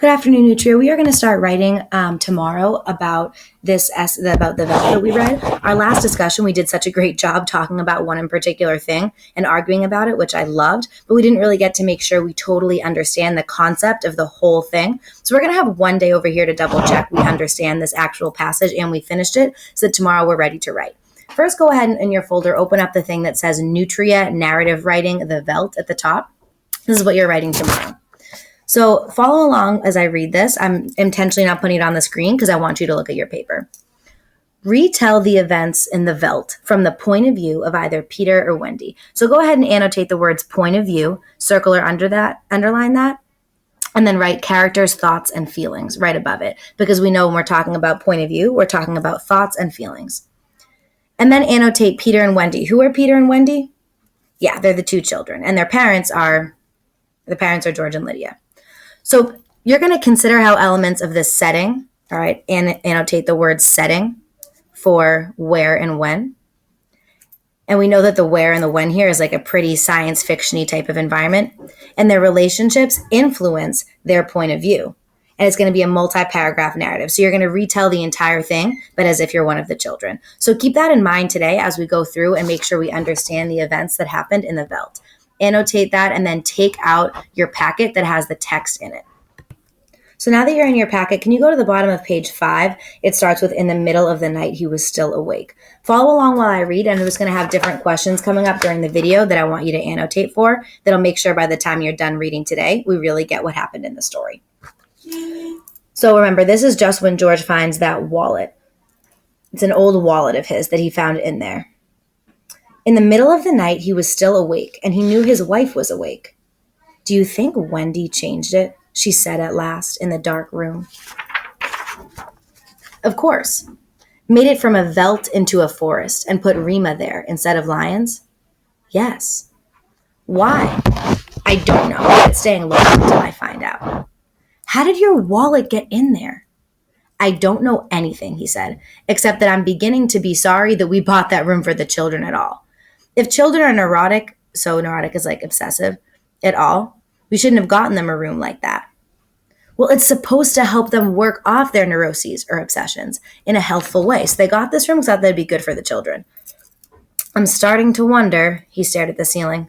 Good afternoon, Nutria. We are going to start writing tomorrow about about the vowel that we read. Our last discussion, we did such a great job talking about one in particular thing and arguing about it, which I loved, but we didn't really get to make sure we totally understand the concept of the whole thing. So we're going to have one day over here to double check we understand this actual passage and we finished it, so that tomorrow we're ready to write. First, go ahead and in your folder, open up the thing that says Nutria Narrative Writing, the Welt at the top. This is what you're writing tomorrow. So follow along as I read this. I'm intentionally not putting it on the screen because I want you to look at your paper. Retell the events in the Welt from the point of view of either Peter or Wendy. So go ahead and annotate the words point of view, circle or underline that, and then write characters, thoughts, and feelings right above it. Because we know when we're talking about point of view, we're talking about thoughts and feelings. And then annotate Peter and Wendy. Who are Peter and Wendy? Yeah, they're the two children. And their parents are George and Lydia. So you're going to consider how elements of this setting, all right, and annotate the word setting for where and when. And we know that the where and the when here is like a pretty science fiction-y type of environment. And their relationships influence their point of view. And it's going to be a multi-paragraph narrative. So you're going to retell the entire thing, but as if you're one of the children. So keep that in mind today as we go through and make sure we understand the events that happened in the Welt. Annotate that and then take out your packet that has the text in it. So now that you're in your packet, can you go to the bottom of page 5? It starts with, in the middle of the night, he was still awake. Follow along while I read, and I'm just going to have different questions coming up during the video that I want you to annotate for. That'll make sure by the time you're done reading today, we really get what happened in the story. So remember, this is just when George finds that wallet. It's an old wallet of his that he found in there. In the middle of the night, he was still awake, and he knew his wife was awake. "Do you think Wendy changed it?" she said at last in the dark room. "Of course. Made it from a Welt into a forest and put Rima there instead of lions?" "Yes." "Why?" "I don't know, but staying low until I find out." "How did your wallet get in there?" "I don't know anything," he said, "except that I'm beginning to be sorry that we bought that room for the children at all. If children are neurotic, so neurotic is like obsessive, at all, we shouldn't have gotten them a room like that." "Well, it's supposed to help them work off their neuroses or obsessions in a healthful way. So they got this room because thought that'd be good for the children." "I'm starting to wonder," he stared at the ceiling.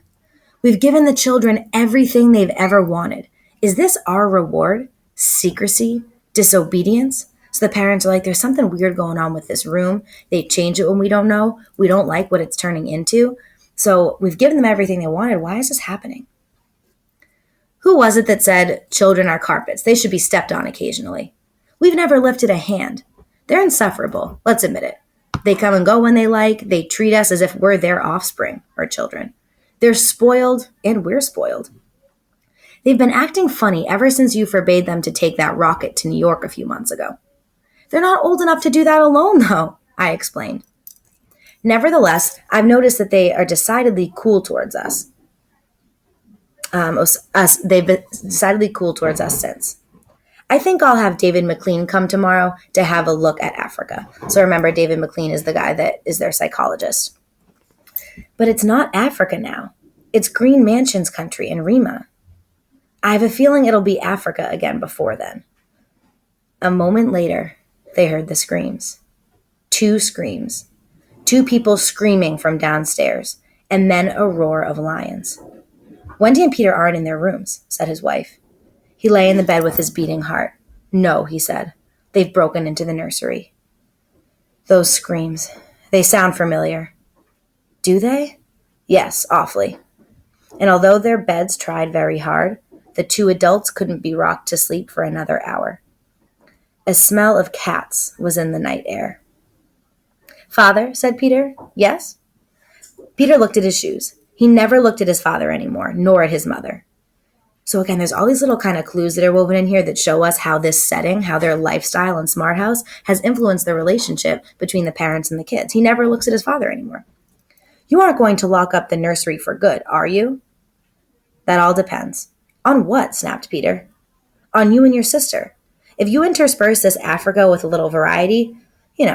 "We've given the children everything they've ever wanted. Is this our reward? Secrecy? Disobedience?" So the parents are like, there's something weird going on with this room. They change it when we don't know. We don't like what it's turning into. So we've given them everything they wanted. Why is this happening? "Who was it that said children are carpets? They should be stepped on occasionally. We've never lifted a hand. They're insufferable. Let's admit it. They come and go when they like. They treat us as if we're their offspring or children. They're spoiled, and we're spoiled. They've been acting funny ever since you forbade them to take that rocket to New York a few months ago." "They're not old enough to do that alone, though," I explained. "Nevertheless, I've noticed that they are decidedly cool towards us. They've been decidedly cool towards us since. I think I'll have David McLean come tomorrow to have a look at Africa." So remember, David McLean is the guy that is their psychologist. "But it's not Africa now. It's Green Mansion's country in Rima. I have a feeling it'll be Africa again before then." A moment later, they heard the screams. 2 screams. 2 people screaming from downstairs, and then a roar of lions. "Wendy and Peter aren't in their rooms," said his wife. He lay in the bed with his beating heart. "No," he said. "They've broken into the nursery." "Those screams. They sound familiar." "Do they?" "Yes, awfully." And although their beds tried very hard, the 2 adults couldn't be rocked to sleep for another hour. A smell of cats was in the night air. "Father," said Peter. "Yes?" Peter looked at his shoes. He never looked at his father anymore, nor at his mother. So again, there's all these little kind of clues that are woven in here that show us how this setting, how their lifestyle and smart house has influenced the relationship between the parents and the kids. He never looks at his father anymore. "You aren't going to lock up the nursery for good, are you?" "That all depends." "On what?" snapped Peter. "On you and your sister. If you intersperse this Africa with a little variety,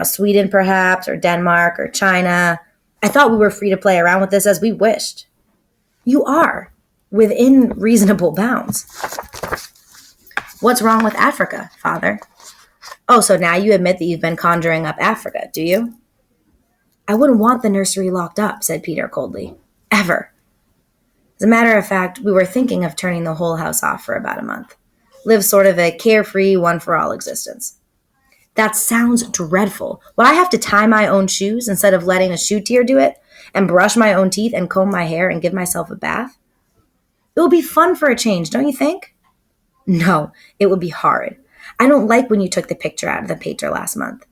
Sweden perhaps, or Denmark, or China, I thought we were free to play around with this as we wished." "You are, within reasonable bounds." What's wrong with Africa, father? Oh, so now you admit that you've been conjuring up Africa, do you? I wouldn't want the nursery locked up, said Peter coldly. Ever. As a matter of fact, we were thinking of turning the whole house off for about a month. Live sort of a carefree, one-for-all existence. That sounds dreadful. Would I have to tie my own shoes instead of letting a shoe tear do it? And brush my own teeth and comb my hair and give myself a bath? It would be fun for a change, don't you think? No, it would be horrid. I don't like when you took the picture out of the paper last month.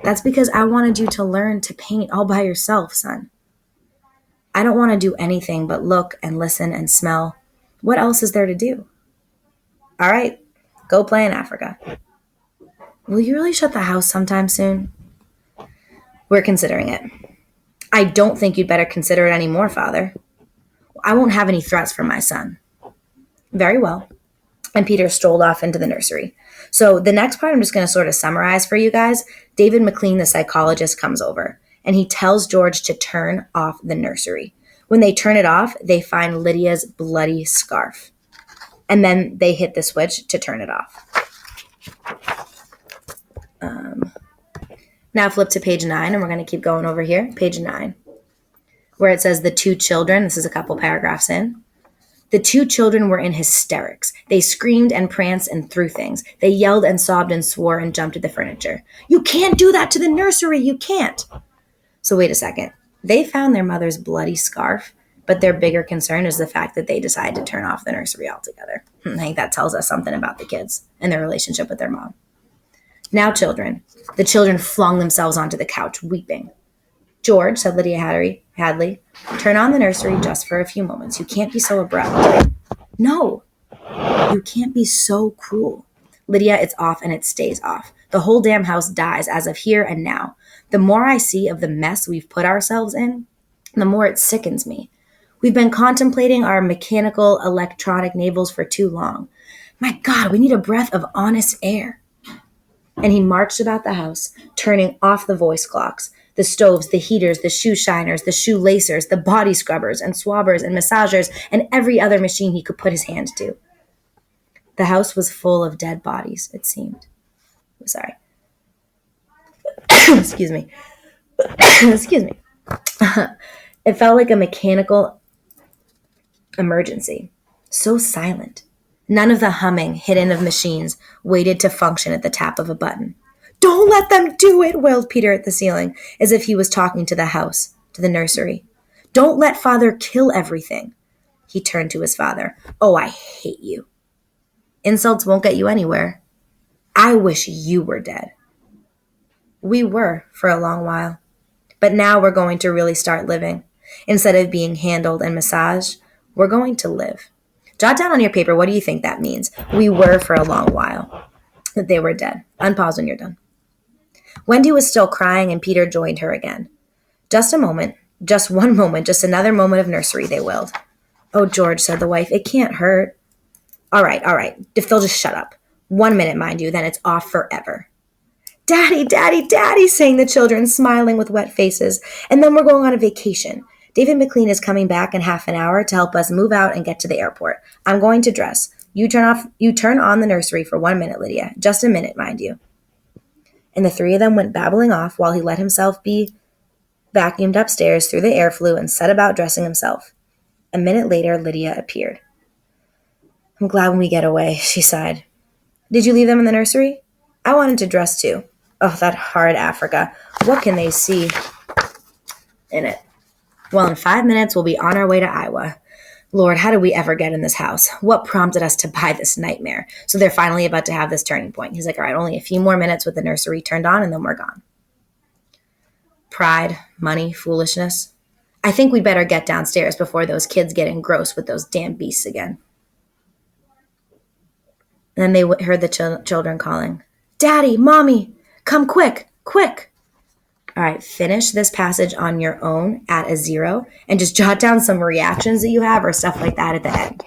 That's because I wanted you to learn to paint all by yourself, son. I don't want to do anything but look and listen and smell. What else is there to do? All right, go play in Africa. Will you really shut the house sometime soon? We're considering it. I don't think you'd better consider it anymore, father. I won't have any threats from my son. Very well. And Peter strolled off into the nursery. So the next part I'm just going to sort of summarize for you guys. David McLean, the psychologist, comes over and he tells George to turn off the nursery. When they turn it off, they find Lydia's bloody scarf. And then they hit the switch to turn it off. Now flip to page 9, and we're going to keep going over here. Page 9, where it says the two children. This is a couple paragraphs in. The two children were in hysterics. They screamed and pranced and threw things. They yelled and sobbed and swore and jumped at the furniture. You can't do that to the nursery. You can't. So wait a second. They found their mother's bloody scarf, but their bigger concern is the fact that they decided to turn off the nursery altogether. I think that tells us something about the kids and their relationship with their mom. Now, children. The children flung themselves onto the couch, weeping. George, said Lydia Hadley, turn on the nursery just for a few moments. You can't be so abrupt. No, you can't be so cruel. Lydia, it's off and it stays off. The whole damn house dies as of here and now. The more I see of the mess we've put ourselves in, the more it sickens me. We've been contemplating our mechanical electronic navels for too long. My God, we need a breath of honest air. And he marched about the house, turning off the voice clocks, the stoves, the heaters, the shoe shiners, the shoe lacers, the body scrubbers and swabbers and massagers, and every other machine he could put his hand to. The house was full of dead bodies, it seemed. Sorry. Excuse me. Excuse me. It felt like a mechanical emergency. So silent. None of the humming hidden of machines waited to function at the tap of a button. Don't let them do it, wailed Peter at the ceiling, as if he was talking to the house, to the nursery. Don't let father kill everything. He turned to his father. Oh, I hate you. Insults won't get you anywhere. I wish you were dead. We were for a long while. But now we're going to really start living. Instead of being handled and massaged, we're going to live. Jot down on your paper, what do you think that means? We were for a long while. That they were dead. Unpause when you're done. Wendy was still crying and Peter joined her again. Just a moment. Just one moment. Just another moment of nursery, they wailed. Oh, George, said the wife, it can't hurt. All right. If they'll just shut up. 1 minute, mind you, then it's off forever. Daddy, Daddy, Daddy, sang the children, smiling with wet faces. And then we're going on a vacation. David McLean is coming back in half an hour to help us move out and get to the airport. I'm going to dress. You turn on the nursery for 1 minute, Lydia. Just a minute, mind you. And the three of them went babbling off while he let himself be vacuumed upstairs through the air flue and set about dressing himself. A minute later, Lydia appeared. I'm glad when we get away, she sighed. Did you leave them in the nursery? I wanted to dress too. Oh, that horrid Africa. What can they see in it? Well, in 5 minutes, we'll be on our way to Iowa. Lord, how did we ever get in this house? What prompted us to buy this nightmare? So they're finally about to have this turning point. He's like, all right, only a few more minutes with the nursery turned on, and then we're gone. Pride, money, foolishness. I think we'd better get downstairs before those kids get engrossed with those damn beasts again. And then they heard the children calling, Daddy, Mommy, come quick, quick. All right, finish this passage on your own at a 0 and just jot down some reactions that you have or stuff like that at the end.